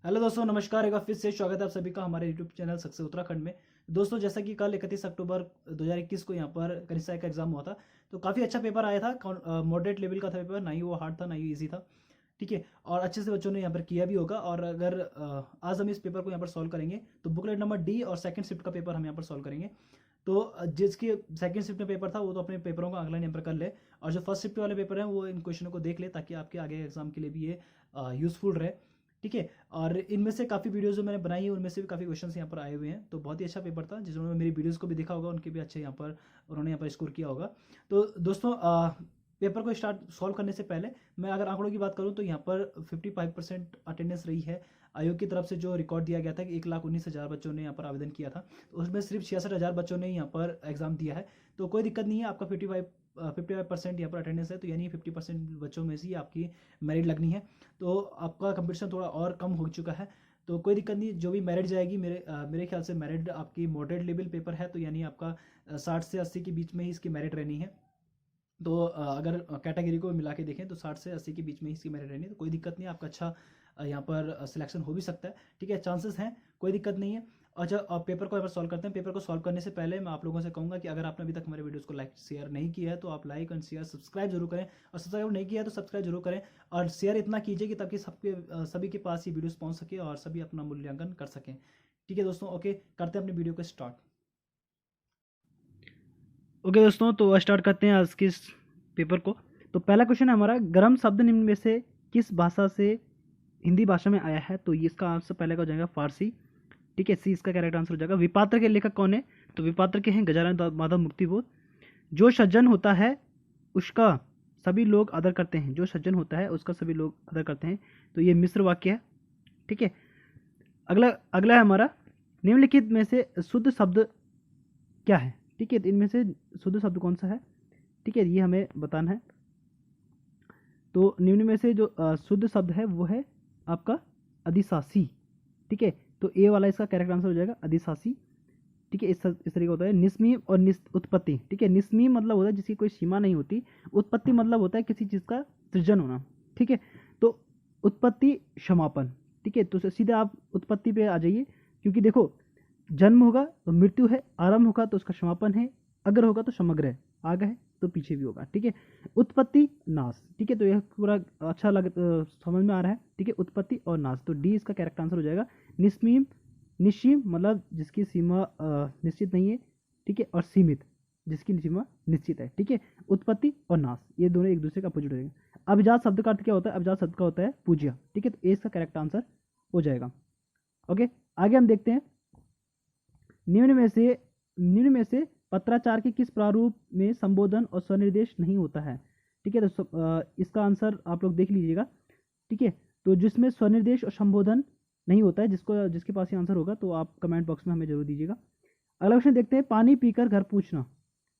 Hello दोस्तों, नमस्कार। एक बार फिर से स्वागत है आप सभी का हमारे यूट्यूब चैनल सक्सेस उत्तराखंड में। दोस्तों, जैसा कि कल 31 अक्टूबर 2021 को यहाँ पर कनिष्ठा का एग्जाम हुआ था, तो काफ़ी अच्छा पेपर आया था। मॉडरेट लेवल का था पेपर, ना ही वो हार्ड था ना ही ईजी था। ठीक है, और अच्छे से बच्चों ने यहाँ पर किया भी होगा। और अगर आज हम इस पेपर को यहाँ पर सॉल्व करेंगे, तो बुकलेट नंबर डी और सेकंड शिफ्ट का पेपर हम यहाँ पर सॉल्व करेंगे। तो जिसकी सेकंड शिफ्ट में पेपर था वो तो अपने पेपरों को अगला यहाँ पर कर ले, और जो फर्स्ट शिफ्ट वाले पेपर हैं वो इन क्वेश्चनों को देख ले, ताकि आपके आगे एग्जाम के लिए भी ये यूज़फुल रहे। ठीक है, और इनमें से काफ़ी वीडियोज़ जो मैंने बनाई है उनमें से भी काफ़ी क्वेश्चंस यहाँ पर आए हुए हैं। तो बहुत ही अच्छा पेपर था, जिन्होंने मेरी वीडियोज़ को भी देखा होगा उनके भी अच्छे यहाँ पर उन्होंने यहाँ पर स्कोर किया होगा। तो दोस्तों, पेपर को स्टार्ट सॉल्व करने से पहले मैं अगर आंकड़ों की बात करूं, तो यहाँ पर 55% अटेंडेंस रही है। आयोग की तरफ से जो रिकॉर्ड दिया गया था कि 1,19,000 बच्चों ने यहाँ पर आवेदन किया था, तो उसमें सिर्फ 66,000 बच्चों ने यहाँ पर एग्जाम दिया है। तो कोई दिक्कत नहीं है, आपका 55% यहाँ पर अटेंडेंस है, तो यानी 50% बच्चों में से ही आपकी मेरिट लगनी है। तो आपका कंपटीशन थोड़ा और कम हो चुका है, तो कोई दिक्कत नहीं। जो भी मेरिट जाएगी, मेरे ख्याल से मेरिट आपकी मॉडरेट लेवल पेपर है, तो यानी आपका 60 से 80 के बीच में ही इसकी मेरिट रहनी है। तो अगर कैटेगरी को मिला के देखें तो 60 से 80 के बीच में ही इसकी मेरिट रहनी है, तो कोई दिक्कत नहीं है, आपका अच्छा यहाँ पर सिलेक्शन हो भी सकता है। ठीक है, चांसेस हैं, कोई दिक्कत नहीं है। अच्छा, अब पेपर को यहाँ पर सॉल्व करते हैं। पेपर को सॉल्व करने से पहले मैं आप लोगों से कहूँगा कि अगर आपने अभी तक हमारे वीडियोस को लाइक शेयर नहीं किया है, तो आप लाइक एंड शेयर सब्सक्राइब जरूर करें, और सब्सक्राइब नहीं किया है तो सब्सक्राइब जरूर करें, और शेयर इतना कीजिए कि ताकि सभी के पास ये वीडियोस पहुँच सके और सभी अपना मूल्यांकन कर सकें। ठीक है दोस्तों, ओके, करते हैं अपनी वीडियो को स्टार्ट। ओके दोस्तों, तो स्टार्ट करते हैं आज के इस पेपर को। तो पहला क्वेश्चन है हमारा, गर्म शब्द निम्न में से किस भाषा से हिंदी भाषा में आया है? तो ये इसका आंसर पहले का हो जाएगा फारसी। ठीक है, सी इसका करेक्ट आंसर हो जाएगा। विपात्र के लेखक कौन है? तो विपात्र के हैं गजानन माधव मुक्तिबोध। जो सज्जन होता है उसका सभी लोग आदर करते हैं, जो सज्जन होता है उसका सभी लोग आदर करते हैं, तो ये मिश्र वाक्य है। ठीक है, अगला अगला है हमारा, निम्नलिखित में से शुद्ध शब्द क्या है? ठीक है, इनमें से शुद्ध शब्द कौन सा है? ठीक है, ये हमें बताना है। तो निम्न में से जो शुद्ध शब्द है वो है आपका अधिशासी। ठीक है, तो ए वाला इसका करेक्ट आंसर हो जाएगा अधिशासी। ठीक है, इस तरीके होता है निस्मीम और उत्पत्ति। ठीक है, निस्मीम मतलब होता है जिसकी कोई सीमा नहीं होती। उत्पत्ति मतलब होता है किसी चीज़ का सृजन होना। ठीक है, तो उत्पत्ति समापन। ठीक है, तो सीधे आप उत्पत्ति पे आ जाइए, क्योंकि देखो, जन्म होगा तो मृत्यु है, आरंभ होगा तो उसका समापन है, अग्र होगा तो समग्र है, आगे है तो पीछे भी होगा। ठीक है, उत्पत्ति नाश। ठीक है, तो यह पूरा अच्छा समझ में आ रहा है। ठीक है, उत्पत्ति और नाश, तो डी इसका करेक्ट आंसर हो जाएगा। निस्मीम, निश्चिम मतलब जिसकी सीमा निश्चित नहीं है। ठीक है, और सीमित जिसकी सीमा निश्चित है। ठीक है, उत्पत्ति और नाश ये दोनों एक दूसरे का अपोजिट हो जाएंगे। अभिजात शब्द का अर्थ क्या होता है? अभिजात शब्द का होता है पूज्य। ठीक है, तो ए इसका करेक्ट आंसर हो जाएगा। ओके, आगे हम देखते हैं, निम्न में से पत्राचार के किस प्रारूप में संबोधन और स्वनिर्देश नहीं होता है? ठीक है, तो इसका आंसर आप लोग देख लीजिएगा। ठीक है, तो जिसमें स्वनिर्देश और संबोधन नहीं होता है, जिसके पास ये आंसर होगा तो आप कमेंट बॉक्स में हमें जरूर दीजिएगा। अगला क्वेश्चन देखते हैं, पानी पीकर घर पूछना।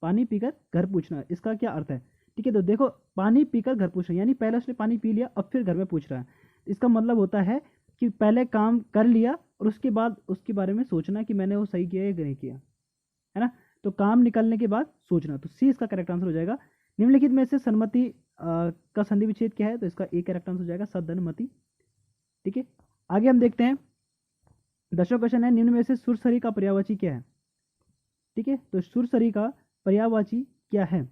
पानी पीकर घर पूछना, इसका क्या अर्थ है? ठीक है, तो देखो, पानी पीकर घर पूछना यानी पहले उसने पानी पी लिया अब फिर घर में पूछ रहा है। इसका मतलब होता है कि पहले काम कर लिया और उसके बाद उसके बारे में सोचना कि मैंने वो सही किया या नहीं किया, है ना। तो काम निकलने के बाद सोचना, तो सी इसका करेक्ट आंसर हो जाएगा। निम्नलिखित में से सन्मति का संधि विच्छेद क्या है? तो इसका ए करेक्ट आंसर हो जाएगा सदनमति। ठीक है, आगे हम देखते हैं, 10वां क्वेश्चन है, निम्न में से सुरसरी का पर्यायवाची क्या है? ठीक है, तो सुरसरी का पर्यायवाची क्या है?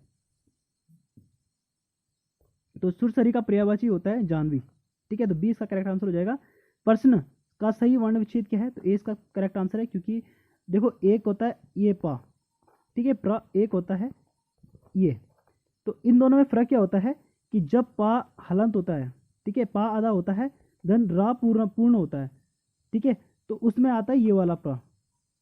तो सुरसरी का पर्यायवाची होता है जानवी। ठीक है, तो बी इसका करेक्ट आंसर हो जाएगा। प्रश्न का सही वर्ण विच्छेद क्या है? तो ए इसका करेक्ट आंसर है, क्योंकि देखो, एक होता है ये पा, ठीक है, प्र एक होता है ये, तो इन दोनों में फर्क क्या होता है कि जब पा हलंत होता है, ठीक है, पा आधा होता है, धन रा पूर्ण पूर्ण होता है। ठीक है, तो उसमें आता है ये वाला प्र।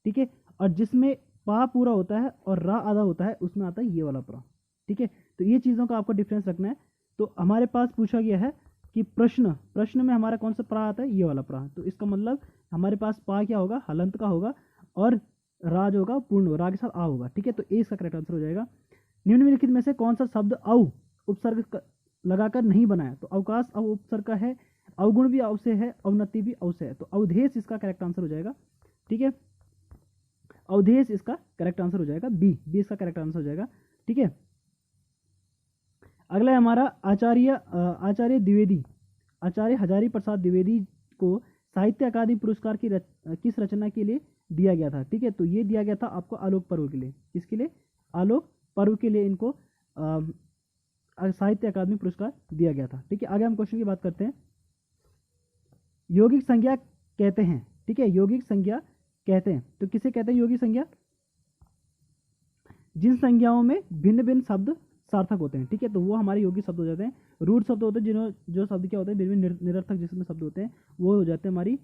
ठीक है, और जिसमें पा पूरा होता है और रा आधा होता है उसमें आता है ये वाला प्र। ठीक है, तो ये चीज़ों का आपको डिफरेंस रखना है। तो हमारे पास पूछा गया है कि प्रश्न प्रश्न में हमारा कौन सा प्रा आता है? ये वाला प्रा। तो इसका मतलब हमारे पास पा क्या होगा? हलंत का होगा, और रा जो होगा पूर्ण, रा के साथ आ होगा। ठीक है, तो ए इसका करेक्ट आंसर हो जाएगा। निम्नलिखित में से कौन सा शब्द औ उपसर्ग लगाकर नहीं बनाया? तो अवकाश अव उपसर्ग का है, अवगुण भी अव से है, अवनति भी अव से है, तो अवधेश इसका करेक्ट आंसर हो जाएगा। ठीक है, अवधेश इसका करेक्ट आंसर हो जाएगा, बी बी इसका करेक्ट आंसर हो जाएगा। ठीक है, अगला है हमारा आचार्य द्विवेदी। आचार्य हजारी प्रसाद द्विवेदी को साहित्य अकादमी पुरस्कार की किस रचना के लिए दिया गया था? ठीक है, तो ये दिया गया था आपको आलोक पर्व के लिए। किसके लिए? आलोक पर्व के लिए इनको साहित्य अकादमी पुरस्कार दिया गया था। ठीक है, आगे हम क्वेश्चन की बात करते हैं। यौगिक संज्ञा कहते हैं, ठीक है, यौगिक संज्ञा कहते हैं, तो किसे कहते हैं यौगिक संज्ञा? जिन संज्ञाओं में भिन्न भिन्न शब्द सार्थक होते हैं। ठीक है, तो वो हमारे यौगिक शब्द हो जाते हैं। रूढ़ शब्द होते हैं जो शब्द क्या होते हैं, भिन्न भिन्न निरर्थक जिसमें शब्द होते हैं, वो हो जाते हैं हमारी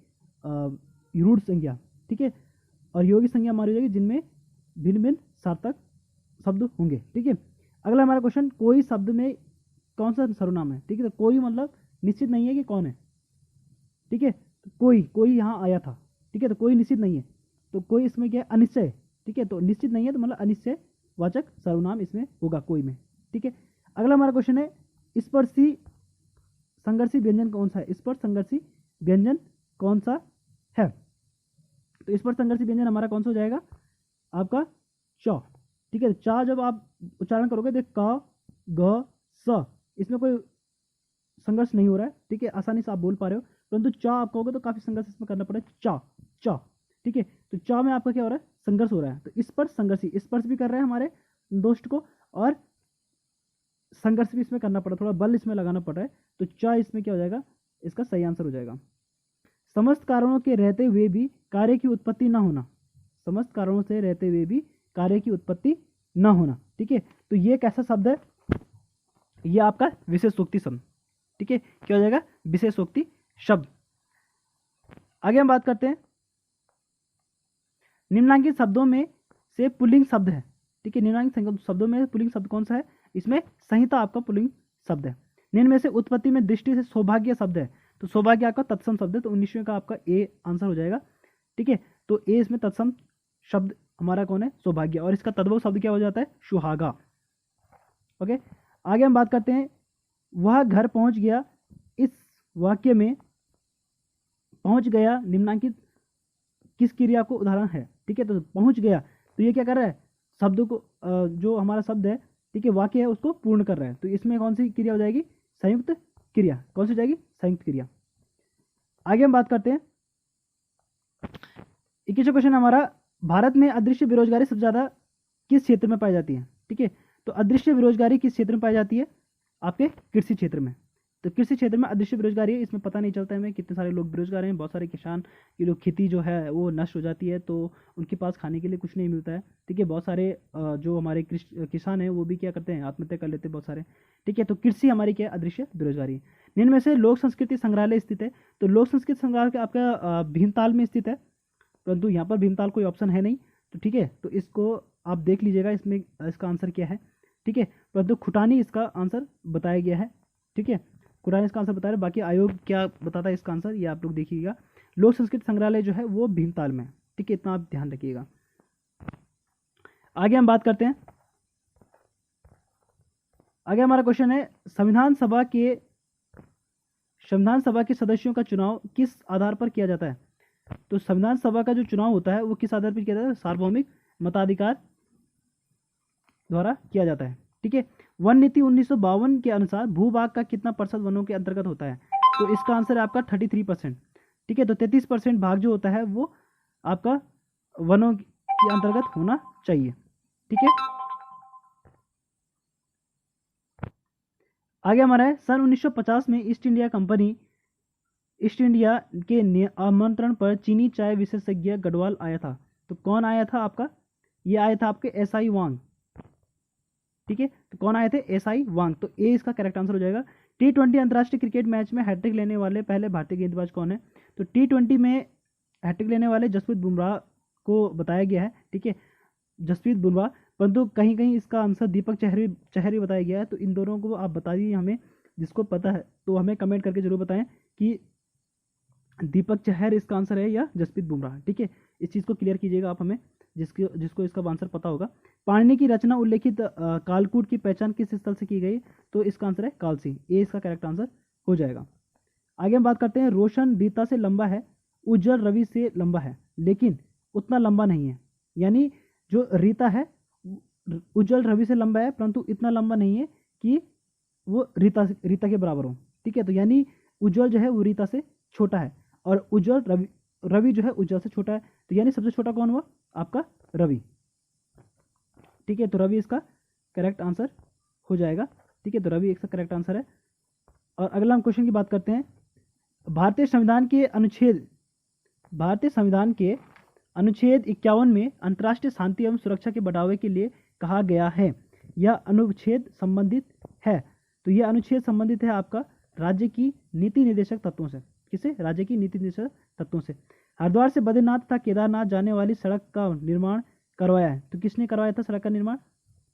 रूढ़ संज्ञा। ठीक है, और यौगिक संज्ञा हमारी हो जाएगी जिनमें भिन्न भिन्न सार्थक शब्द होंगे। ठीक है, अगला हमारा क्वेश्चन, कोई शब्द में कौन सा सर्वनाम है? ठीक है, तो कोई मतलब निश्चित नहीं है कि कौन है। ठीक है, तो कोई यहाँ आया था। ठीक है, तो कोई निश्चित नहीं है, तो कोई इसमें क्या है? अनिश्चय। ठीक है, तो निश्चित नहीं है तो मतलब अनिश्चय वाचक सर्वनाम इसमें होगा कोई में। ठीक है, अगला हमारा क्वेश्चन है, स्पर्शी संघर्षी व्यंजन कौन सा है? स्पर्श संघर्षी व्यंजन कौन सा है? तो स्पर्श संघर्षी व्यंजन हमारा कौन सा हो जाएगा? आपका च। ठीक है, चा जब आप उच्चारण करोगे तो क ग स, इसमें कोई संघर्ष नहीं हो रहा है। ठीक है, आसानी से आप बोल पा रहे हो, परंतु चा आप कहोगे तो काफी संघर्ष इसमें करना पड़ेगा। चा चा, ठीक है, तो चा में आपका क्या हो रहा है? संघर्ष हो रहा है। तो स्पर्श संघर्षी, स्पर्श भी कर रहे हैं हमारे दोस्त को और संघर्ष भी इसमें करना पड़ा, थोड़ा बल इसमें लगाना पड़ रहा है, तो चा इसमें क्या हो जाएगा? इसका सही आंसर हो जाएगा। समस्त कारणों के रहते हुए भी कार्य की उत्पत्ति ना होना, समस्त कारणों से रहते हुए भी कार्य की उत्पत्ति ना होना। ठीक है, तो ये कैसा शब्द है? ये आपका विशेषोक्ति शब्द। ठीक है, क्या हो जाएगा? विशेषोक्ति शब्द। आगे हम बात करते हैं, निम्नलिखित शब्दों में से पुल्लिंग शब्द है। ठीक है, निम्नलिखित शब्दों में पुल्लिंग शब्द कौन सा है? इसमें संहिता आपका पुल्लिंग शब्द है। निम्न में से उत्पत्ति में दृष्टि से सौभाग्य शब्द है, तो सौभाग्य आपका तत्सम शब्द है, तो 19वें का आपका ए आंसर हो जाएगा। ठीक है, तो ए इसमें तत्सम शब्द हमारा कौन है? सौभाग्य, और इसका तद्भव शब्द क्या हो जाता है? सुहागा। ओके, आगे हम बात करते हैं, वह घर पहुंच गया। इस वाक्य में पहुंच गया निम्नलिखित किस क्रिया को उदाहरण है? ठीक है, तो पहुंच गया, तो ये क्या कर रहा है? शब्द को जो हमारा शब्द है, ठीक है, वाक्य है, उसको पूर्ण कर रहा है, तो इसमें कौन सी क्रिया हो जाएगी? संयुक्त क्रिया। कौन सी हो जाएगी? संयुक्त क्रिया। आगे हम बात करते हैं, 21वां क्वेश्चन हमारा, भारत में अदृश्य बेरोजगारी सबसे ज्यादा किस क्षेत्र में पाई जाती है? ठीक है, तो अदृश्य बेरोजगारी किस क्षेत्र में पाई जाती है? आपके कृषि क्षेत्र में। तो कृषि क्षेत्र में अदृश्य बेरोजगारी है, इसमें पता नहीं चलता है हमें कितने सारे लोग बेरोजगार हैं। बहुत सारे किसान की जो खेती जो है वो नष्ट हो जाती है, तो उनके पास खाने के लिए कुछ नहीं मिलता है। ठीक है, बहुत सारे जो हमारे किसान हैं वो भी क्या करते हैं? आत्महत्या कर लेते हैं बहुत सारे। ठीक है, तो कृषि हमारी क्या है? अदृश्य बेरोजगारी। निम्न में से लोक संस्कृति संग्रहालय स्थित है, तो लोक संस्कृति संग्रहालय आपका भीमताल में स्थित है, परंतु यहाँ पर भीमताल कोई ऑप्शन है नहीं, तो ठीक है, तो इसको आप देख लीजिएगा, इसमें इसका आंसर क्या है। ठीक है, परंतु खुटानी इसका आंसर बताया गया है। ठीक है, खुटानी इसका आंसर बता रहे, बाकी आयोग क्या बताता है इसका आंसर ये आप लोग देखिएगा। लोक संस्कृति संग्रहालय जो है वो भीमताल में। ठीक है, इतना आप ध्यान रखिएगा। आगे हम बात करते हैं, आगे हमारा क्वेश्चन है, संविधान सभा के सदस्यों का चुनाव किस आधार पर किया जाता है? तो संविधान सभा का जो चुनाव होता है वो किस आधार पर किया जाता है? सार्वभौमिक मताधिकार द्वारा किया जाता है। ठीक है, वन नीति 1952 के अनुसार भूभाग का कितना प्रतिशत वनों के अंतर्गत होता है? तो इसका आंसर है आपका 33%। ठीक है, तो 33% भाग जो होता है वो आपका वनों के अंतर्गत होना चाहिए। ठीक है, आगे हमारा है, सन 1950 में ईस्ट इंडिया के आमंत्रण पर चीनी चाय विशेषज्ञ गढ़वाल आया था, तो कौन आया था आपका? ये आया था आपके एसआई वांग। ठीक है, तो कौन आए थे? एसआई वांग, तो ए इसका करेक्ट आंसर हो जाएगा। T20 अंतर्राष्ट्रीय क्रिकेट मैच में हैट्रिक लेने वाले पहले भारतीय गेंदबाज कौन है? तो T20 में हैट्रिक लेने वाले जसप्रीत बुमराह को बताया गया है। ठीक है, जसप्रीत बुमराह, परंतु कहीं कहीं इसका आंसर दीपक चहर बताया गया है, तो इन दोनों को आप बता दीजिए हमें, जिसको पता है तो हमें कमेंट करके जरूर बताएं कि दीपक चहर इसका आंसर है या जसप्रीत बुमराह। ठीक है, इस चीज़ को क्लियर कीजिएगा आप हमें, जिसको इसका आंसर पता होगा। पाणिनि की रचना उल्लेखित कालकूट की पहचान किस स्थल से की गई? तो इसका आंसर है कालसी, ए इसका करेक्ट आंसर हो जाएगा। आगे हम बात करते हैं, रोशन रीता से लंबा है, उज्जवल रवि से लंबा है, लेकिन उतना लंबा नहीं है। यानी जो रीता है उज्जवल रवि से लंबा है, परंतु इतना लंबा नहीं है कि वो रीता के बराबर हो। ठीक है, तो यानी उज्जवल जो है वो रीता से छोटा है, और उज्ज्वल रवि, रवि जो है उज्ज्वल से छोटा है, तो यानी सबसे छोटा कौन हुआ आपका रवि। ठीक है, तो रवि इसका करेक्ट आंसर हो जाएगा। ठीक है, तो रवि इसका करेक्ट आंसर है। और अगला हम क्वेश्चन की बात करते हैं। भारतीय संविधान के अनुच्छेद 51 में अंतर्राष्ट्रीय शांति एवं सुरक्षा के बढ़ावे के लिए कहा गया है, यह अनुच्छेद संबंधित है। तो यह अनुच्छेद संबंधित है आपका राज्य की नीति निर्देशक तत्वों से। किसे? राज्य की नीति निर्देशक तत्वों से। हरिद्वार से बद्रीनाथ तथा केदारनाथ जाने वाली सड़क का निर्माण करवाया है, तो किसने करवाया था सड़क का निर्माण?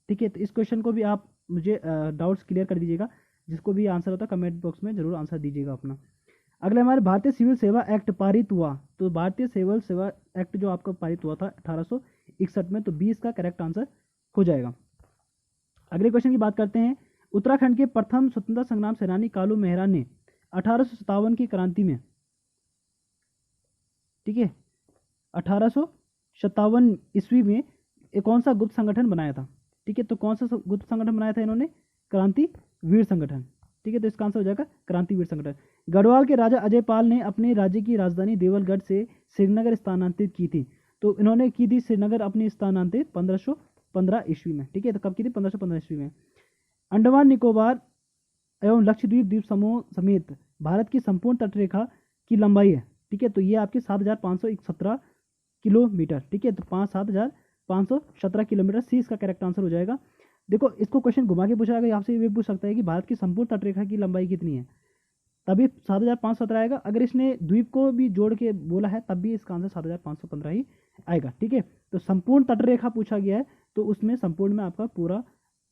ठीक है, तो इस क्वेश्चन को भी आप मुझे डाउट्स क्लियर कर दीजिएगा, जिसको भी आंसर होता है कमेंट बॉक्स में जरूर आंसर दीजिएगा अपना। अगले हमारे भारतीय सिविल सेवा एक्ट पारित हुआ, तो भारतीय सिविल सेवा एक्ट जो आपका पारित हुआ था 1861 में, तो 20 का करेक्ट आंसर हो जाएगा। अगले क्वेश्चन की बात करते हैं। उत्तराखंड के प्रथम स्वतंत्रता संग्राम सेनानी कालू मेहरा ने 1857 की क्रांति में, ठीक है, 1857 ईस्वी में कौन सा गुप्त संगठन बनाया था? ठीक है, तो कौन सा गुप्त संगठन बनाया था इन्होंने? क्रांतिवीर संगठन। ठीक है, तो इसका आंसर हो जाएगा क्रांतिवीर संगठन। गढ़वाल के राजा अजयपाल ने अपने राज्य की राजधानी देवलगढ़ से श्रीनगर स्थानांतरित की थी, तो इन्होंने की थी श्रीनगर अपनी स्थानांतरित 1515 ईस्वी में। ठीक है, तो कब की थी? 1515 ईस्वी में। अंडमान निकोबार एवं लक्षद्वीप द्वीप समूह समेत भारत की संपूर्ण तटरेखा की लंबाई है, ठीक है, तो ये आपकी 7517 किलोमीटर। ठीक है, तो 7517 किलोमीटर, सी इसका करेक्ट आंसर हो जाएगा। देखो, इसको क्वेश्चन घुमा के पूछा जाएगा, आपसे ये पूछ सकता है कि भारत की संपूर्ण तटरेखा की लंबाई कितनी है, तभी 7517 आएगा। अगर इसने द्वीप को भी जोड़ के बोला है तब भी इसका आंसर 7515 ही आएगा। ठीक है, तो संपूर्ण तटरेखा पूछा गया है, तो उसमें संपूर्ण में आपका पूरा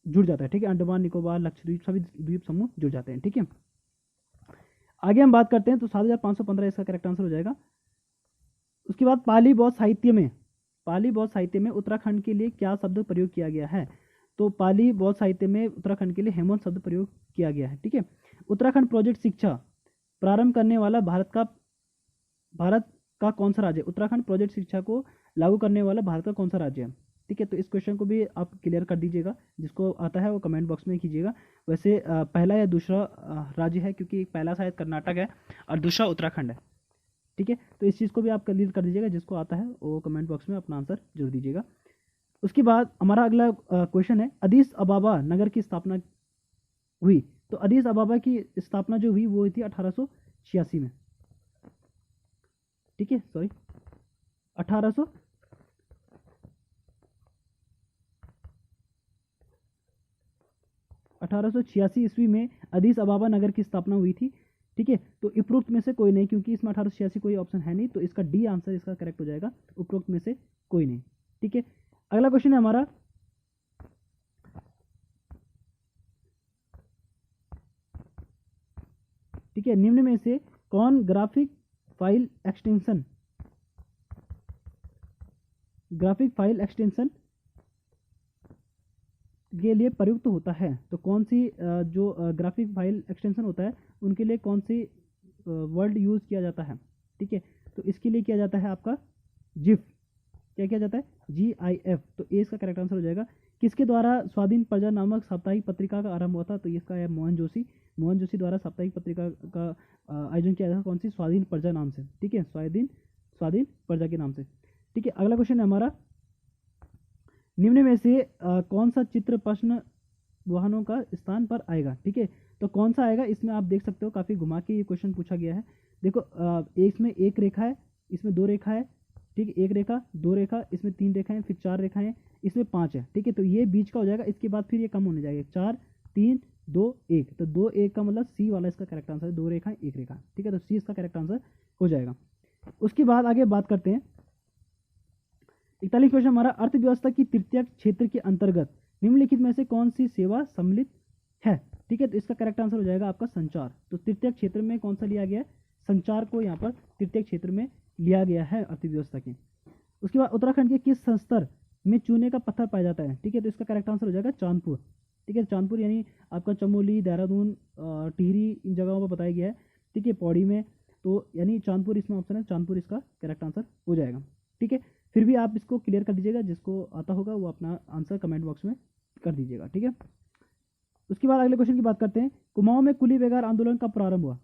जुड़ जाता है। ठीक है, अंडमान निकोबार लक्षद्वीप सभी द्वीप समूह जुड़ जाते हैं। ठीक है, आगे हम बात करते हैं, तो 7515 इसका करेक्ट आंसर हो जाएगा। उसके बाद पाली बौद्ध साहित्य में उत्तराखंड के लिए क्या शब्द प्रयोग किया गया है? तो पाली बौद्ध साहित्य में उत्तराखंड के लिए हेमंत शब्द प्रयोग किया गया है। ठीक है, उत्तराखंड प्रोजेक्ट शिक्षा प्रारंभ करने वाला भारत का कौन सा राज्य? उत्तराखंड प्रोजेक्ट शिक्षा को लागू करने वाला भारत का कौन सा राज्य है? ठीक है, तो इस क्वेश्चन को भी आप क्लियर कर दीजिएगा, जिसको आता है वो कमेंट बॉक्स में कीजिएगा। वैसे पहला या दूसरा राज्य है, क्योंकि पहला शायद कर्नाटक है और दूसरा उत्तराखंड है। ठीक है, तो इस चीज़ को भी आप क्लियर कर दीजिएगा, जिसको आता है वो कमेंट बॉक्स में अपना आंसर जरूर दीजिएगा। उसके बाद हमारा अगला क्वेश्चन है, अदीस अबाबा नगर की स्थापना हुई, तो अदीस अबाबा की स्थापना जो हुई वो हुई थी 1886 में। ठीक है, सॉरी 1886 ईस्वी में अदीस अबाबा नगर की स्थापना हुई थी। ठीक है, तो उपरोक्त में से कोई नहीं, क्योंकि इसमें 1886 कोई ऑप्शन है नहीं, तो इसका डी आंसर इसका करेक्ट हो जाएगा, उपरोक्त में से कोई नहीं। ठीक है, अगला क्वेश्चन है हमारा, ठीक है, निम्न में से कौन ग्राफिक फाइल एक्सटेंशन के लिए प्रयुक्त होता है? तो कौन सी जो ग्राफिक फाइल एक्सटेंशन होता है उनके लिए कौन सी वर्ड यूज किया जाता है? ठीक है, तो इसके लिए किया जाता है आपका जिफ। क्या किया जाता है? GIF। तो ए इसका करेक्ट आंसर हो जाएगा। किसके द्वारा स्वाधीन प्रजा नामक साप्ताहिक पत्रिका का आरंभ हुआ था? तो इसका है मोहन जोशी द्वारा साप्ताहिक पत्रिका का आयोजन किया था। कौन सी? स्वाधीन प्रजा नाम से। ठीक है, स्वाधीन प्रजा के नाम से। ठीक है, अगला क्वेश्चन है हमारा, निम्न में से कौन सा चित्र प्रश्न वाहनों का स्थान पर आएगा? ठीक है, तो कौन सा आएगा? इसमें आप देख सकते हो काफी घुमा के ये क्वेश्चन पूछा गया है। देखो, इसमें एक रेखा है, इसमें दो रेखा है, ठीक है, एक रेखा, दो रेखा, इसमें तीन रेखाएं, फिर चार रेखाएं, इसमें पांच है। ठीक है, तो ये बीच का हो जाएगा, इसके बाद फिर ये कम होने जाएगा, 4 3 2 1, तो 2 1 का मतलब सी वाला इसका करेक्ट आंसर है, दो रेखाएं एक रेखा। ठीक है, तो सी इसका करेक्ट आंसर हो जाएगा। उसके बाद आगे बात करते हैं, 41 क्वेश्चन हमारा, अर्थव्यवस्था की तृतीय क्षेत्र के अंतर्गत निम्नलिखित में से कौन सी सेवा सम्मिलित है? ठीक है, तो इसका करेक्ट आंसर हो जाएगा आपका संचार। तो तृतीय क्षेत्र में कौन सा लिया गया है? संचार को यहाँ पर तृतीय क्षेत्र में लिया गया है अर्थव्यवस्था के। उसके बाद उत्तराखंड के किस संस्तर में चूने का पत्थर पाया जाता है? ठीक है, तो इसका करेक्ट आंसर हो जाएगा चांदपुर। ठीक है, चांदपुर यानी आपका चमोली, देहरादून, टिहरी, इन जगहों पर बताया गया है। ठीक है, पौड़ी में, तो यानी चांदपुर इसमें ऑप्शन है, चांदपुर इसका करेक्ट आंसर हो जाएगा। ठीक है, फिर भी आप इसको क्लियर कर दीजिएगा, जिसको आता होगा वो अपना आंसर कमेंट बॉक्स में कर दीजिएगा। ठीक है, उसके बाद अगले क्वेश्चन की बात करते हैं, कुमाऊं में कुली बेगार आंदोलन कब प्रारंभ हुआ?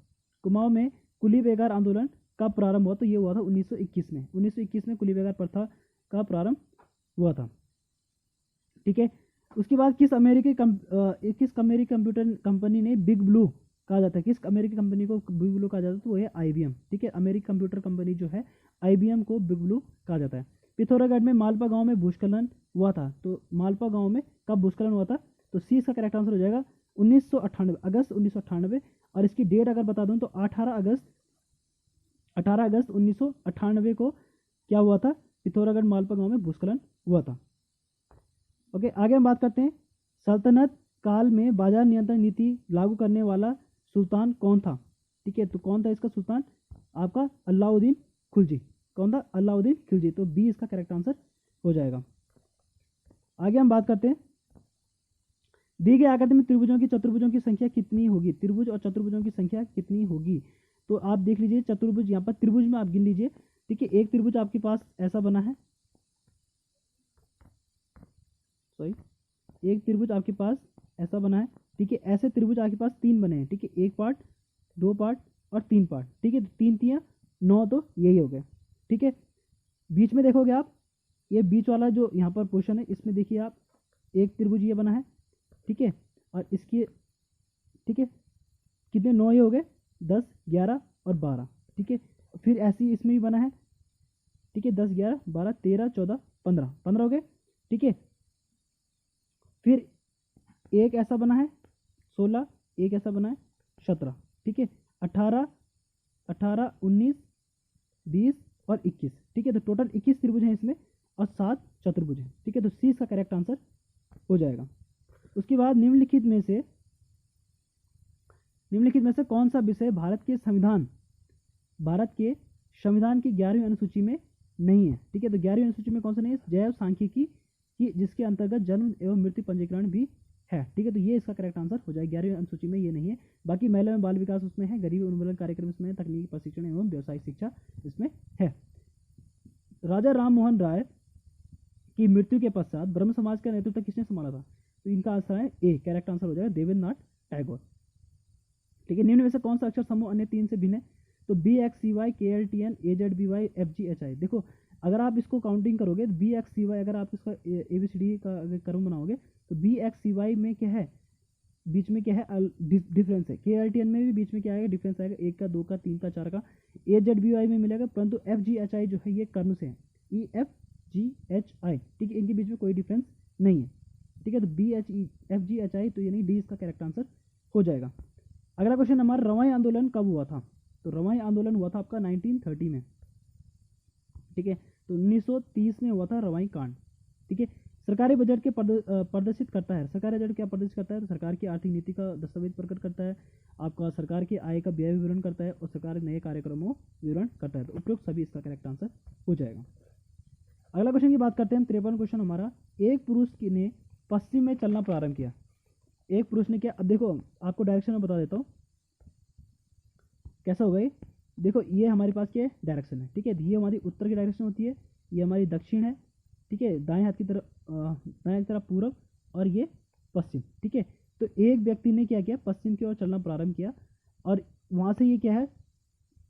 कुमाऊं में कुली बेगार आंदोलन कब प्रारंभ हुआ, तो ये हुआ था 1921 में। 1921 में कुली बेगार प्रथा का प्रारंभ हुआ था। ठीक है, उसके बाद किस अमेरिकी कंप्यूटर कंपनी ने बिग ब्लू कहा जाता है, किस अमेरिकी कंपनी को बिग ब्लू कहा जाता है, तो वो है IBM। ठीक है, अमेरिकी कंप्यूटर कंपनी जो है IBM को बिग ब्लू कहा जाता है। पिथौरागढ़ में मालपा गांव में भूस्खलन हुआ था, तो मालपा गांव में कब भूस्खलन हुआ था, तो सी इसका करेक्ट आंसर हो जाएगा 1998, अगस्त 1998। और इसकी डेट अगर बता दूं तो 18 अगस्त 1998 को क्या हुआ था, पिथौरागढ़ मालपा गांव में भूस्खलन हुआ था। ओके, आगे हम बात करते हैं। सल्तनत काल में बाजार नियंत्रण नीति लागू करने वाला सुल्तान कौन था। ठीक है, तो कौन था इसका सुल्तान, आपका अलाउद्दीन खिलजी। कौन था, अलाउद्दीन खिलजी। तो बी इसका करेक्ट आंसर हो जाएगा। आगे हम बात करते हैं, दी गई आकृति में त्रिभुजों की चतुर्भुजों की संख्या कितनी होगी, त्रिभुज और चतुर्भुजों की संख्या कितनी होगी। तो आप देख लीजिए चतुर्भुज, यहाँ पर त्रिभुज में आप गिन लीजिए। ठीक है, एक त्रिभुज आपके पास ऐसा बना है, सॉरी, एक त्रिभुज आपके पास ऐसा बना है। ठीक है, ऐसे त्रिभुज आपके पास 3 बने हैं। ठीक है, 1 पार्ट, 2 पार्ट और 3 पार्ट। ठीक है, तो 3 3 9, तो यही हो गए। ठीक है, बीच में देखोगे आप, ये बीच वाला जो यहाँ पर पोर्शन है, इसमें देखिए आप, एक त्रिभुज ये बना है। ठीक है, और इसके, ठीक है, कितने 9 ये हो गए, 10 11 और 12। ठीक है, फिर ऐसे ही इसमें भी बना है। ठीक है, 10 11 12 13 14 15 15 हो गए। ठीक है, फिर एक ऐसा बना है 16, एक ऐसा बना है 17। ठीक है, 18 19 20 और 21। ठीक है, तो टोटल 21 त्रिभुज हैं इसमें और 7 चतुर्भुज हैं। ठीक है, तो सी इसका करेक्ट आंसर हो जाएगा। उसके बाद निम्नलिखित में से कौन सा विषय भारत के संविधान की 11वीं अनुसूची में नहीं है। ठीक है, तो 11वीं अनुसूची में कौन सा नहीं है, जैव सांख्यिकी की, जिसके अंतर्गत जन्म एवं मृत्यु पंजीकरण भी है। ठीक है, तो ये इसका करेक्ट आंसर हो जाएगा। 11वीं अनुसूची में ये नहीं है। बाकी महिला एवं बाल विकास उसमें है, गरीबी उन्मूलन कार्यक्रम इसमें है, तकनीकी प्रशिक्षण एवं व्यावसायिक शिक्षा इसमें है। राजा राम मोहन राय की मृत्यु के पश्चात ब्रह्म समाज का नेतृत्व किसने संभाला था, तो इनका आंसर है ए, करेक्ट आंसर हो जाएगा देवेंद्रनाथ टैगोर। ठीक है, निम्न में से कौन सा अक्षर समूह अन्य 3 से भिन्न है, तो BXCY KLTN AZBY FGHI। देखो, अगर आप इसको काउंटिंग करोगे तो BXCY, अगर आप इसका ABCD का अगर क्रम बनाओगे तो BXCY में क्या है, बीच में क्या है, डिफरेंस है। KLTN में भी बीच में क्या आएगा, डिफरेंस आएगा, 1 का 2 का 3 का 4 का। AZBY में मिलेगा, परंतु FGHI जो है ये कर्ण से है, EFGHI। ठीक है, इनके बीच में कोई डिफरेंस नहीं है। ठीक है, तो BHEFGHI, तो यानी डी इसका करेक्ट आंसर हो जाएगा। अगला क्वेश्चन हमारा, रवाई आंदोलन कब हुआ था, तो रवाई आंदोलन हुआ था आपका 1930 में। ठीक है, तो 1930 में हुआ था रवाई कांड। ठीक है, सरकारी बजट के प्रदर्शित करता है, सरकारी बजट क्या प्रदर्शित करता है, तो सरकार की आर्थिक नीति का दस्तावेज प्रकट करता है, आपका सरकार की आय का व्यय विवरण करता है और सरकार नए कार्यक्रमों विवरण करता है। तो उपयुक्त सभी इसका करेक्ट आंसर हो जाएगा। अगला क्वेश्चन की बात करते हैं हम, 53 क्वेश्चन हमारा, एक पुरुष ने पश्चिम में चलना प्रारंभ किया। एक पुरुष ने क्या, अब देखो आपको डायरेक्शन में बता देता हूँ कैसा होगा ये। देखो, ये हमारे पास क्या डायरेक्शन है। ठीक है, ये हमारी उत्तर की डायरेक्शन होती है, ये हमारी दक्षिण है। ठीक है, दाएं हाथ की तरफ पूरब और ये पश्चिम। ठीक है, तो एक व्यक्ति ने क्या किया, पश्चिम की ओर चलना प्रारंभ किया और वहाँ से ये क्या है,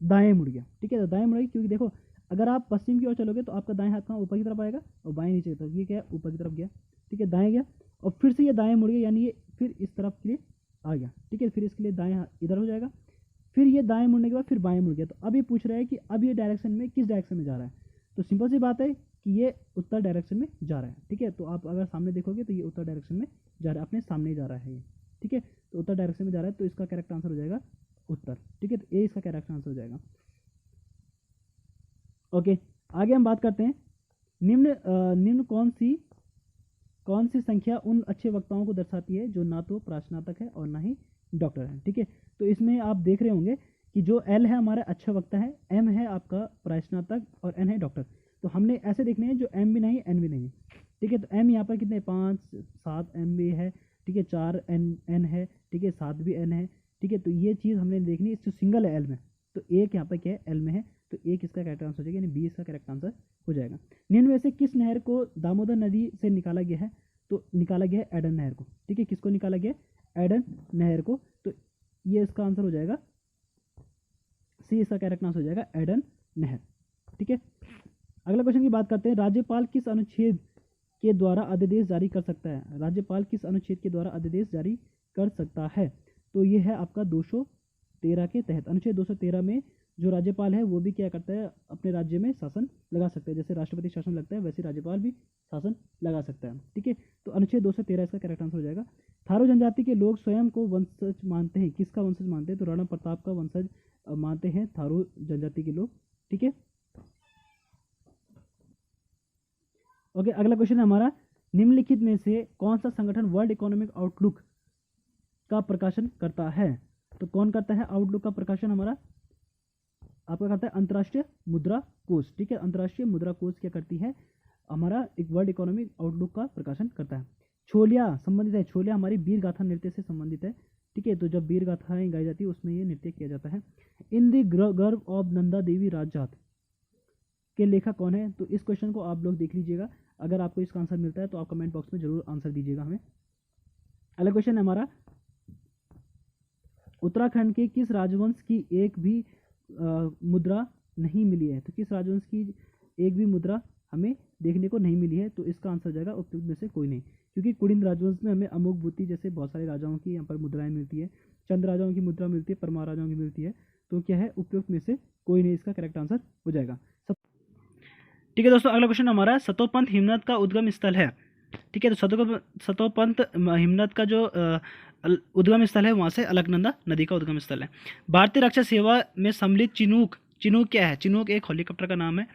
दाएं मुड़ गया। ठीक है, तो दाएं मुड़ गया, क्योंकि देखो अगर आप पश्चिम की ओर चलोगे तो आपका दाएं हाथ कहाँ, ऊपर की तरफ आएगा और बाएं नीचे की तरफ, ये क्या है, ऊपर की तरफ गया। ठीक है, दाएं गया और फिर से ये दाएं मुड़ गया, यानी ये फिर इस तरफ के लिए आ गया। ठीक है, फिर इसके लिए दाएं हाथ इधर हो जाएगा, फिर ये दाएं मुड़ने के बाद फिर बाएं मुड़ गया। तो अब ये पूछ रहा है कि अब ये डायरेक्शन में किस डायरेक्शन में जा रहा है, तो सिंपल सी बात है कि ये उत्तर डायरेक्शन में जा रहा है। ठीक है, तो आप अगर सामने देखोगे तो ये उत्तर डायरेक्शन में जा रहा है, अपने सामने जा रहा है ये। ठीक है, तो उत्तर डायरेक्शन में जा रहा है, तो इसका करेक्ट आंसर हो जाएगा उत्तर। ठीक है, तो ए इसका करेक्ट आंसर हो जाएगा। ओके, आगे हम बात करते हैं, निम्न कौन सी संख्या उन अच्छे वक्ताओं को दर्शाती है जो ना तो प्रास्नातक है और ना ही डॉक्टर है। ठीक है, तो इसमें आप देख रहे होंगे कि जो एल है हमारा अच्छा वक्ता है, एम है आपका प्रास्नातक और एन है डॉक्टर। तो हमने ऐसे देखने हैं जो एम भी नहीं एन भी नहीं। ठीक है, तो एम यहाँ पर कितने, 5 7 एम भी है। ठीक है, 4 एन है। ठीक है, 7 भी एन है। ठीक है, तो ये चीज़ हमने देखनी है, इससे सिंगल है एल में, तो एक यहाँ पर क्या है, एल में है, तो एक इसका करेक्ट आंसर हो जाएगा, यानी बी इसका करेक्ट आंसर हो जाएगा। निम्न में से किस नहर को दामोदर नदी से निकाला गया है, तो निकाला गया है एडन नहर को। ठीक है, किसको निकाला गया है, एडन नहर को, तो ये इसका आंसर हो जाएगा सी इसका करेक्ट आंसर हो जाएगा एडन नहर। ठीक है, अगला क्वेश्चन की बात करते हैं। राज्यपाल किस अनुच्छेद के द्वारा अध्यादेश जारी कर सकता है? राज्यपाल किस अनुच्छेद के द्वारा अध्यादेश जारी कर सकता है? तो ये है आपका 213 के तहत। अनुच्छेद 213 में जो राज्यपाल है वो भी क्या करता है, अपने राज्य में शासन लगा सकता है। जैसे राष्ट्रपति शासन लगता है वैसे राज्यपाल भी शासन लगा सकता है। ठीक है, तो अनुच्छेद 213 इसका करेक्ट आंसर हो जाएगा। थारू जनजाति के लोग स्वयं को वंशज मानते हैं, किसका वंशज मानते हैं? तो राणा प्रताप का वंशज मानते हैं थारू जनजाति के लोग। ठीक है, ओके, अगला क्वेश्चन है हमारा, निम्नलिखित में से कौन सा संगठन वर्ल्ड इकोनॉमिक आउटलुक का प्रकाशन करता है? तो कौन करता है आउटलुक का प्रकाशन? हमारा आपका करता है अंतर्राष्ट्रीय मुद्रा कोष। ठीक है, अंतर्राष्ट्रीय मुद्रा कोष क्या करती है? हमारा एक वर्ल्ड इकोनॉमिक आउटलुक का प्रकाशन करता है। छोलिया संबंधित है, छोलिया हमारी वीर गाथा नृत्य से संबंधित है। ठीक है, तो जब वीर गाथाएं गाई जाती है उसमें ये नृत्य किया जाता है। इन द गर्भ ऑफ नंदा देवी राजजात के लेखक कौन है? तो इस क्वेश्चन को आप लोग देख लीजिएगा, अगर आपको इसका आंसर मिलता है तो आप कमेंट बॉक्स में जरूर आंसर दीजिएगा हमें। अगला क्वेश्चन है हमारा, उत्तराखंड के किस राजवंश की एक भी मुद्रा नहीं मिली है? तो किस राजवंश की एक भी मुद्रा हमें देखने को नहीं मिली है? तो इसका आंसर हो जाएगा उपयुक्त में से कोई नहीं, क्योंकि कुड़िन राजवंश में हमें अमोघ बुद्धि जैसे बहुत सारे राजाओं की यहाँ पर मुद्राएं मिलती है, चंद राजाओं की मुद्रा मिलती है, परमार राजाओं की मिलती है। तो क्या है, उपयुक्त में से कोई नहीं इसका करेक्ट आंसर हो जाएगा। ठीक है दोस्तों, अगला क्वेश्चन हमारा, सतोपंथ हिमनद का उद्गम स्थल है। ठीक है, तो सतोपंथ हिमनद का जो उद्गम स्थल है वहाँ से अलकनंदा नदी का उद्गम स्थल है। भारतीय रक्षा सेवा में सम्मिलित चिनूक, चिनूक क्या है? चिनूक एक हेलीकॉप्टर का नाम है।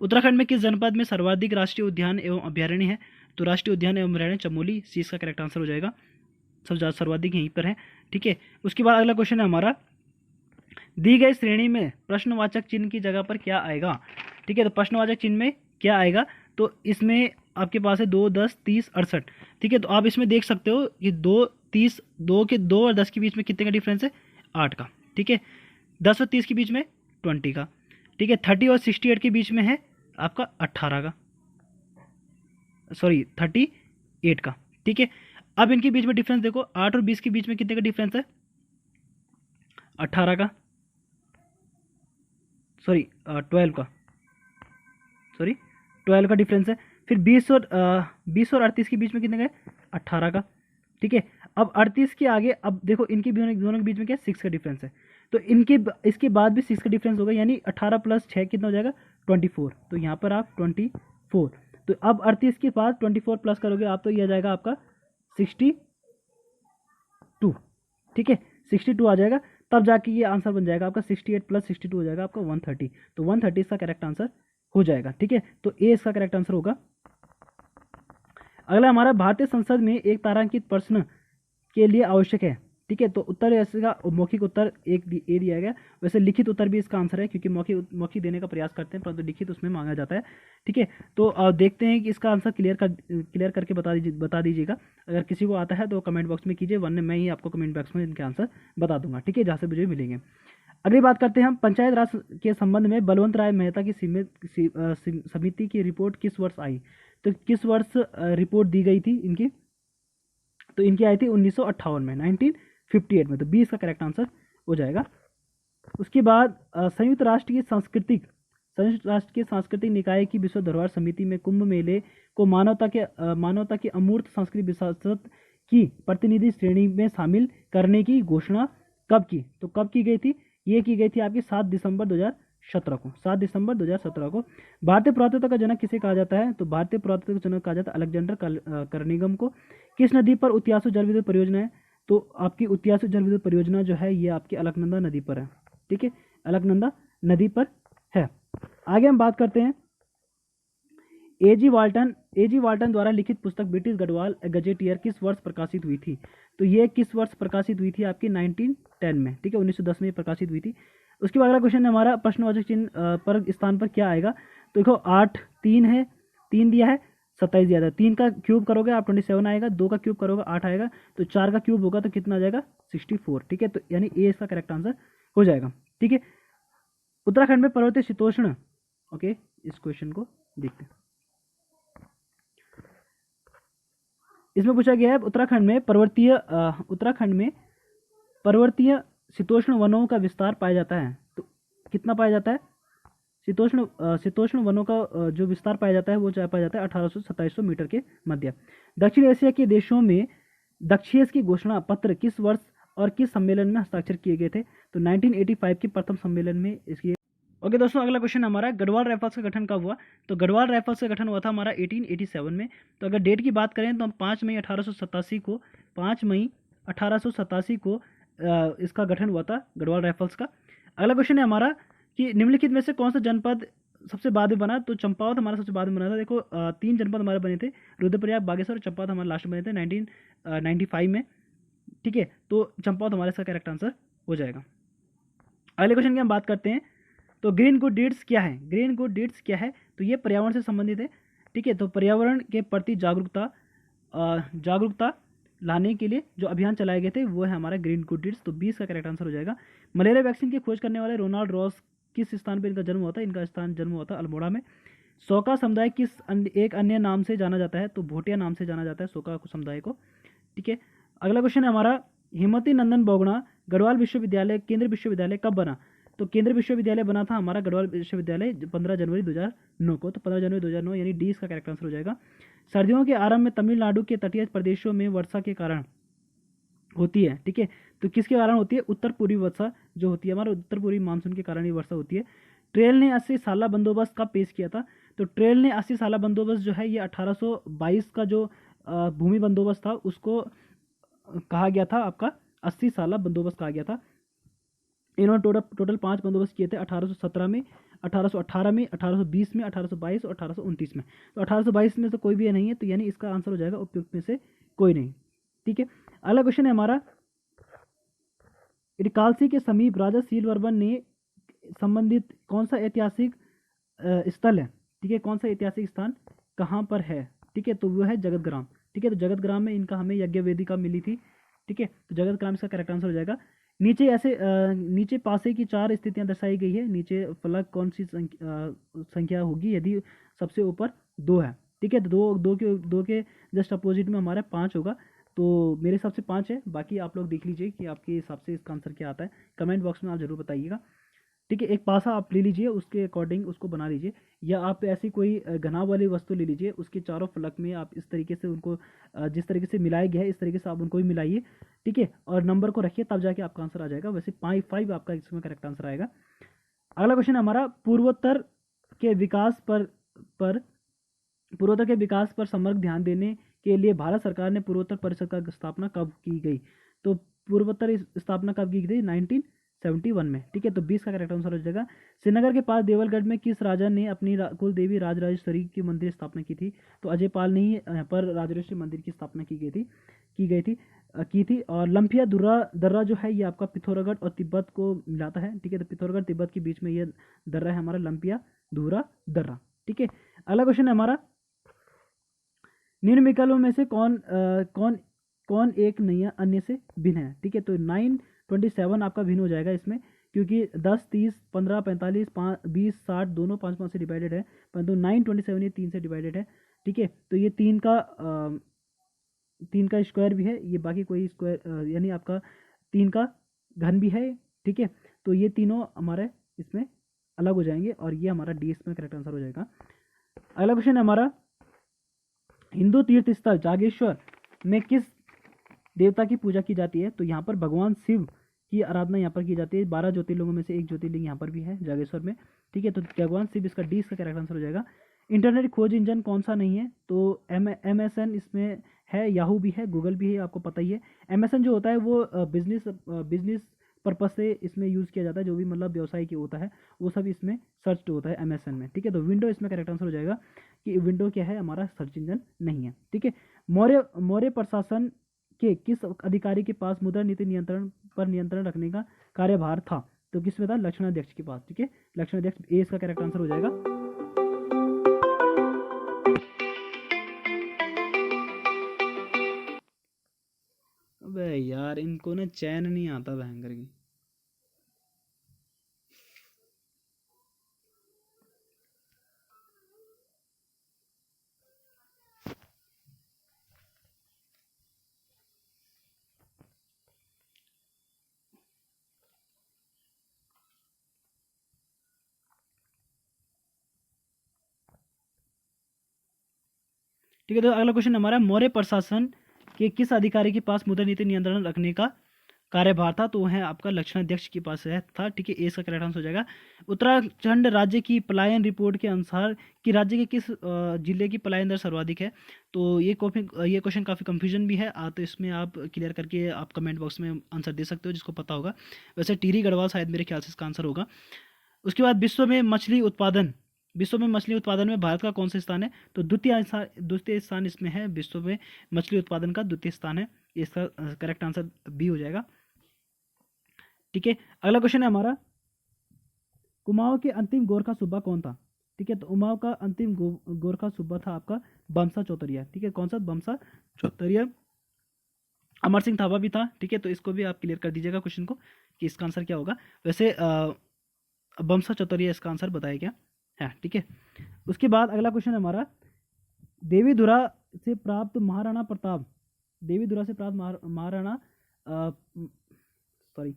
उत्तराखंड में किस जनपद में सर्वाधिक राष्ट्रीय उद्यान एवं अभ्यारण्य है? तो राष्ट्रीय उद्यान एवं अभ्यारण्य चमोली, सी इसका करेक्ट आंसर हो जाएगा, सब ज़्यादा सर्वाधिक यहीं पर है। ठीक है, उसके बाद अगला क्वेश्चन है हमारा, दी गई श्रेणी में प्रश्नवाचक चिन्ह की जगह पर क्या आएगा? ठीक है, तो प्रश्नवाचक चिन्ह में क्या आएगा? तो इसमें आपके पास है 2, 10, 30, 68। ठीक है, तो आप इसमें देख सकते हो कि 2, 30, 2 और 10 के बीच में कितने का डिफरेंस है? 8 का। ठीक है, 10 और 30 के बीच में 20 का। ठीक है, 30 और 68 के बीच में है आपका 18 का, सॉरी 38 का। ठीक है, अब इनके बीच में डिफरेंस देखो, 8 और 20 के बीच में कितने का डिफरेंस है? 18 का, सॉरी 12 का, सॉरी 12 का डिफरेंस है। फिर 20 और 38 के बीच में कितने का है? 18 का। ठीक है, अब 38 के आगे अब देखो इनके दोनों के बीच में क्या है? 6 का डिफरेंस है। तो इसके बाद भी 6 का डिफरेंस होगा, यानी 18 प्लस 6 कितना हो जाएगा? 24। तो यहाँ पर आप 24, तो अब 38 के बाद 24 प्लस करोगे आप तो ये आ जाएगा आपका 62। ठीक है, 62 आ जाएगा, तब जाके ये आंसर बन जाएगा आपका 68 प्लस 62 हो जाएगा आपका 130। तो 130 इसका करेक्ट आंसर हो जाएगा। ठीक है, तो ए इसका करेक्ट आंसर होगा। अगला हमारा, भारतीय संसद में एक तारांकित प्रश्न के लिए आवश्यक है। ठीक है, तो उत्तर इसका मौखिक उत्तर एक ए दिया गया, वैसे लिखित उत्तर भी इसका आंसर है, क्योंकि मौखिक देने का प्रयास करते हैं परंतु लिखित उसमें मांगा जाता है। ठीक है, तो देखते हैं कि इसका आंसर क्लियर करके बता दीजिएगा। अगर किसी को आता है तो कमेंट बॉक्स में कीजिए, वरना मैं ही आपको कमेंट बॉक्स में इनके आंसर बता दूंगा। ठीक है, जहाँ से मुझे मिलेंगे। अगली बात करते हैं हम, पंचायत राज के संबंध में बलवंत राय मेहता की समिति की रिपोर्ट किस वर्ष आई? तो किस वर्ष रिपोर्ट दी गई थी इनकी? तो इनकी आई थी 1958 में, 1958 में। तो 20 का करेक्ट आंसर हो जाएगा। उसके बाद संयुक्त राष्ट्र की सांस्कृतिक निकाय की विश्व धरोहर समिति में कुंभ मेले को मानवता के अमूर्त सांस्कृतिक विरासत की प्रतिनिधि श्रेणी में शामिल करने की घोषणा कब की? तो कब की गई थी? ये की गई थी आपकी 7 दिसंबर 2017 को, 7 दिसंबर 2017 को। भारतीय पुरातत्व का जनक किसे कहा जाता है? तो भारतीय पुरातत्व का जनक कहा जाता है अलेक्जेंडर कर्निघन को। किस नदी पर उत्यासु जल विद्युत परियोजना है? तो आपकी उत्यासु जल विद्युत परियोजना जो है ये आपकी अलकनंदा नदी पर है। ठीक है, अलकनंदा नदी पर है। आगे हम बात करते हैं, एजी वाल्टन द्वारा लिखित पुस्तक ब्रिटिश गढ़वाल गजेटियर किस वर्ष प्रकाशित हुई थी? तो ये किस वर्ष प्रकाशित हुई थी? आपकी 1910 में। ठीक है, 1910 में प्रकाशित हुई थी। उसके बाद अगला क्वेश्चन है हमारा, प्रश्नवाचक चिन्ह पर स्थान पर क्या आएगा? तो देखो 8, 3 है, 3 दिया है, 27 दिया था। 3 का क्यूब करोगे आप 27 आएगा, 2 का क्यूब करोगे 8 आएगा, तो 4 का क्यूब होगा तो कितना आ जाएगा? 64। ठीक है, तो यानी ए इसका करेक्ट आंसर हो जाएगा। ठीक है, उत्तराखंड में पर्वतीय शीतोष्ण, ओके इस क्वेश्चन को देखते हैं। इसमें पूछा गया है उत्तराखंड में पर्वतीय शीतोष्ण वनों का विस्तार पाया जाता है। तो कितना पाया जाता है? शीतोष्ण वनों का जो विस्तार पाया जाता है वो पाया जाता है 1800-2700 मीटर के मध्य। दक्षिण एशिया के देशों में दक्षेस की घोषणा पत्र किस वर्ष और किस सम्मेलन में हस्ताक्षर किए गए थे? तो 1985 के प्रथम सम्मेलन में इसकी। ओके दोस्तों, अगला क्वेश्चन हमारा गढ़वाल राइफल्स का गठन कब हुआ? तो गढ़वाल राइफल्स का गठन हुआ था हमारा 1887 में। तो अगर डेट की बात करें तो हम 5 मई 1887 को 5 मई 1887 को इसका गठन हुआ था गढ़वाल राइफल्स का। अगला क्वेश्चन है हमारा कि निम्नलिखित में से कौन सा जनपद सबसे बाद में बना? तो चंपावत हमारा सबसे बाद में बना था। देखो 3 जनपद हमारे बने थे, रुद्रप्रयाग, बागेश्वर और चंपावत हमारे लास्ट में बने थे 1995 में। ठीक है, तो चंपावत हमारे इसका करेक्ट आंसर हो जाएगा। अगले क्वेश्चन की हम बात करते हैं। तो ग्रीन गुड डीड्स क्या है? ग्रीन गुड डीड्स क्या है? तो ये पर्यावरण से संबंधित है। ठीक है, तो पर्यावरण के प्रति जागरूकता लाने के लिए जो अभियान चलाए गए थे वो है हमारा ग्रीन गुड डीड्स। तो 20 का करेक्ट आंसर हो जाएगा। मलेरिया वैक्सीन की खोज करने वाले रोनाल्ड रॉस किस स्थान पर इनका जन्म हुआ था? इनका स्थान जन्म हुआ था अल्मोड़ा में। सोका समुदाय किस एक अन्य नाम से जाना जाता है? तो भोटिया नाम से जाना जाता है सोका समुदाय को। ठीक है, अगला क्वेश्चन है हमारा हेमवती नंदन बहुगुणा गढ़वाल विश्वविद्यालय केंद्रीय विश्वविद्यालय कब बना? तो केंद्रीय विश्वविद्यालय बना था हमारा गढ़वाल विश्वविद्यालय 15 जनवरी 2009 को। तो 15 जनवरी 2009 यानी डी इसका करेक्ट आंसर हो जाएगा। सर्दियों के आरंभ में तमिलनाडु के तटीय प्रदेशों में वर्षा के कारण होती है। ठीक है, तो किसके कारण होती है? उत्तर पूर्वी वर्षा जो होती है हमारा उत्तर पूर्वी मानसून के कारण ही वर्षा होती है। ट्रेल ने 80 साला बंदोबस्त कब पेश किया था? तो ट्रेल ने 80 साला बंदोबस्त जो है ये 1822 का जो भूमि बंदोबस्त था उसको कहा गया था आपका 80 साला बंदोबस्त कहा गया था। इन्होंने टोटल 5 बंदोबस्त किए थे 1817 में, 1818 में, 1820 में, 1822 और 1829 में। तो 1822 में से कोई भी नहीं है, तो यानी इसका आंसर हो जाएगा उपयुक्त में से कोई नहीं। ठीक है, अगला क्वेश्चन है हमारा इडकालसी के समीप राजा सीलवर्मन ने संबंधित कौन सा ऐतिहासिक स्थल है? ठीक है, कौन सा ऐतिहासिक स्थान कहाँ पर है? ठीक है, तो वो है जगतग्राम। ठीक है, तो जगतग्राम में इनका हमें यज्ञ वेदिका मिली थी। ठीक है, तो जगतग्राम इसका करेक्ट आंसर हो जाएगा। नीचे पासे की 4 स्थितियां दर्शाई गई है। नीचे फलक कौन सी संख्या होगी यदि सबसे ऊपर 2 है? ठीक है, तो दो के जस्ट अपोजिट में हमारा 5 होगा। तो मेरे हिसाब से 5 है, बाकी आप लोग देख लीजिए कि आपके हिसाब से इसका आंसर क्या आता है। कमेंट बॉक्स में आप जरूर बताइएगा। ठीक है, एक पासा आप ले लीजिए, उसके अकॉर्डिंग उसको बना लीजिए, या आप ऐसी कोई घनाव वाली वस्तु ले लीजिए, उसके चारों फलक में आप इस तरीके से उनको जिस तरीके से मिलाया गया है इस तरीके से आप उनको भी मिलाइए। ठीक है, और नंबर को रखिए, तब जाके आपका आंसर आ जाएगा। वैसे 5 आपका इसमें करेक्ट आंसर आएगा। अगला क्वेश्चन हमारा पूर्वोत्तर के विकास पर समग्र ध्यान देने के लिए भारत सरकार ने पूर्वोत्तर परिषद का स्थापना कब की गई? तो पूर्वोत्तर स्थापना कब की गई? 1971 में। ठीक है, तो 20 का करेक्ट आंसर हो जाएगा। श्रीनगर के पास देवलगढ़ में किस राजा ने अपनी कुल देवी राजराजेश्वरी की मंदिर स्थापना की थी? तो अजय पाल ने ही यहाँ पर राजराजेश्वरी मंदिर की स्थापना की थी। और लंफिया दर्रा जो है ये आपका पिथौरागढ़ और तिब्बत को मिलाता है। ठीक है, तो पिथौरागढ़ तिब्बत के बीच में ये दर्रा है हमारा लंफिया धुरा दर्रा। ठीक है, अगला क्वेश्चन है हमारा निम्न विकल्पों में से कौन एक नया अन्य से भिन्न है? ठीक है, तो 927 आपका भिन्न हो जाएगा इसमें, क्योंकि 10, 30, 15, 45, 20, 60 दोनों 5 से डिवाइडेड है, परंतु 927 ये 3 से डिवाइडेड है। ठीक है, तो ये 3 का स्क्वायर भी है, ये बाकी कोई स्क्वायर यानी आपका 3 का घन भी है। ठीक है, तो ये तीनों हमारे इसमें अलग हो जाएंगे और ये हमारा डी इसमें करेक्ट आंसर हो जाएगा। अगला क्वेश्चन है हमारा हिंदू तीर्थ स्थल जागेश्वर में किस देवता की पूजा की जाती है? तो यहाँ पर भगवान शिव की आराधना यहाँ पर की जाती है। 12 ज्योतिर्लिंगों में से एक ज्योतिर्लिंग यहाँ पर भी है जागेश्वर में। ठीक है, तो भगवान शिव इसका डी इसका करेक्ट आंसर हो जाएगा। इंटरनेट खोज इंजन कौन सा नहीं है? तो MSN इसमें है, याहू भी है, गूगल भी है, आपको पता ही है। MSN जो होता है वो बिजनेस पर्पज से इसमें यूज़ किया जाता है, जो भी मतलब व्यवसाय की होता है वो सब इसमें सर्च होता है MSN में। ठीक है, तो विंडो इसमें करेक्ट आंसर हो जाएगा कि विंडो क्या है हमारा सर्च इंजन नहीं है। ठीक है, मौर्य प्रशासन के किस अधिकारी के पास मुद्रा नीति नियंत्रण रखने का कार्यभार था? तो किसमें था? लक्षणाध्यक्ष के पास। ठीक है, लक्षणाध्यक्ष ए इसका करेक्ट आंसर हो जाएगा। अबे यार इनको ना चैन नहीं आता भयंकर की। ठीक है। तो अगला क्वेश्चन हमारा, मौर्य प्रशासन के किस अधिकारी के पास मुद्रा नीति नियंत्रण रखने का कार्यभार था? तो वो है आपका लक्षणाध्यक्ष के पास है था, ठीक है। ए इसका करेक्ट आंसर हो जाएगा। उत्तराखंड राज्य की पलायन रिपोर्ट के अनुसार कि राज्य के किस जिले की पलायन दर सर्वाधिक है? तो ये क्वेश्चन काफ़ी कंफ्यूजन भी है, तो इसमें आप क्लियर करके आप कमेंट बॉक्स में आंसर दे सकते हो जिसको पता होगा। वैसे टिहरी गढ़वाल शायद मेरे ख्याल से इसका आंसर होगा। उसके बाद विश्व में मछली उत्पादन में भारत का कौन सा स्थान है? तो द्वितीय स्थान इसमें है, विश्व में मछली उत्पादन का द्वितीय स्थान है। इसका करेक्ट आंसर बी हो जाएगा, ठीक है। अगला क्वेश्चन है हमारा, कुमाऊं के अंतिम गोरखा सूबा कौन था? ठीक है। तो उमाव का अंतिम गोरखा सूबा था आपका बमसा चौतरिया, ठीक है। कौन सा? बमसा चौतरिया। अमर सिंह थापा भी था, ठीक है। तो इसको भी आप क्लियर कर दीजिएगा क्वेश्चन को कि इसका आंसर क्या होगा। वैसे बमसा चौतरिया इसका आंसर बताया गया है, ठीक है। उसके बाद अगला क्वेश्चन हमारा, देवीधुरा से प्राप्त महाराणा प्रताप देवीधुरा से प्राप्त महाराणा सॉरी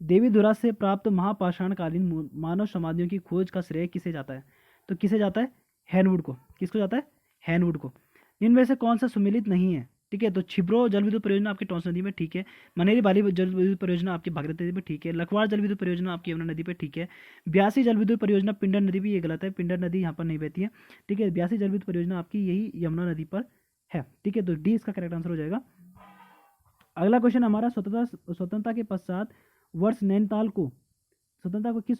देवीधुरा से प्राप्त महापाषाणकालीन मानव समाधियों की खोज का श्रेय किसे जाता है? तो किसे जाता है? हैनवुड को। किसको जाता है? हैनवुड को। इनमें से कौन सा सुमेलित नहीं है? ठीक है। तो छिब्रो जल विद्युत परियोजना आपकी टॉन्स नदी में, ठीक है। मनेरी बाली जल विद्युत परियोजना आपकी भागीरथी नदी पे, ठीक है। लखवाड़ जल विद्युत परियोजना आपकी यमुना नदी पे, ठीक है। ब्यासी जल विद्युत परियोजना पिंडर नदी भी, ये गलत है, पिंडर नदी यहाँ पर नहीं बहती है, ठीक है। ब्यासी जल विद्युत परियोजना आपकी यही यमुना नदी पर है, ठीक है। तो डी इसका करेक्ट आंसर हो जाएगा। अगला क्वेश्चन हमारा, स्वतंत्रता के पश्चात किस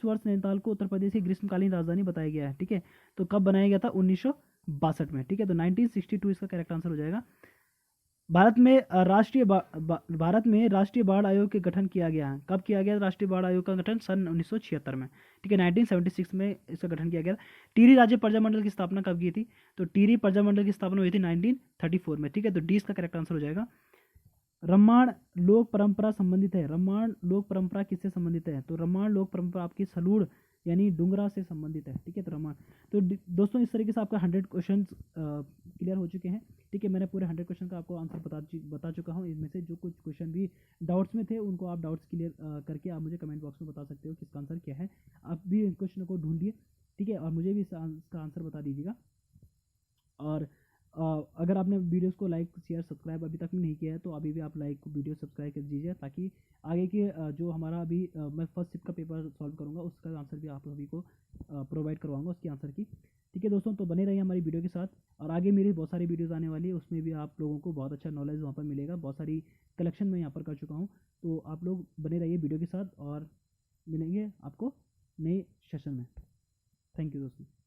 वर्ष नैनीताल को उत्तर प्रदेश की ग्रीष्मकालीन राजधानी बताया गया है? ठीक है। तो कब बनाया गया था? 1962 में, ठीक है। तो 1962 इसका करेक्ट आंसर हो जाएगा। भारत में राष्ट्रीय बाढ़ आयोग के गठन किया गया है। कब किया गया राष्ट्रीय बाढ़ आयोग का गठन? सन 1976 में, ठीक है। 1976 में इसका गठन किया गया। टिहरी राज्य प्रजामंडल की स्थापना कब की थी? तो टिहरी प्रजामंडल की स्थापना हुई थी 1934 में, ठीक है। तो डी इसका करेक्ट आंसर हो जाएगा। रम्माण लोक परंपरा संबंधित है। रम्माण लोक परंपरा किससे संबंधित है? तो रम्माण लोक परंपरा आपकी सलूड़ यानी डुंगरा से संबंधित है, ठीक है। तो रम्माण, तो दोस्तों इस तरीके से आपका 100 क्वेश्चन क्लियर हो चुके हैं, ठीक है। मैंने पूरे 100 क्वेश्चन का आपको आंसर बता चुका हूँ। इनमें से जो कुछ क्वेश्चन भी डाउट्स में थे उनको आप डाउट्स क्लियर करके आप मुझे कमेंट बॉक्स में बता सकते हो कि इसका आंसर क्या है। आप भी इन क्वेश्चनों को ढूंढिए, ठीक है, और मुझे भी इसका आंसर बता दीजिएगा। और अगर आपने वीडियोस को लाइक शेयर सब्सक्राइब अभी तक नहीं किया है तो अभी भी आप लाइक वीडियो सब्सक्राइब कर दीजिए, ताकि आगे के जो हमारा अभी मैं फर्स्ट शिफ्ट का पेपर सॉल्व करूंगा उसका आंसर भी आप सभी को प्रोवाइड करवाऊंगा उसकी आंसर की, ठीक है दोस्तों। तो बने रहिए हमारी वीडियो के साथ, और आगे मेरी बहुत सारी वीडियोज़ आने वाली है, उसमें भी आप लोगों को बहुत अच्छा नॉलेज वहाँ पर मिलेगा। बहुत सारी कलेक्शन मैं यहाँ पर कर चुका हूँ, तो आप लोग बने रहिए वीडियो के साथ और मिलेंगे आपको नए सेशन में। थैंक यू दोस्तों।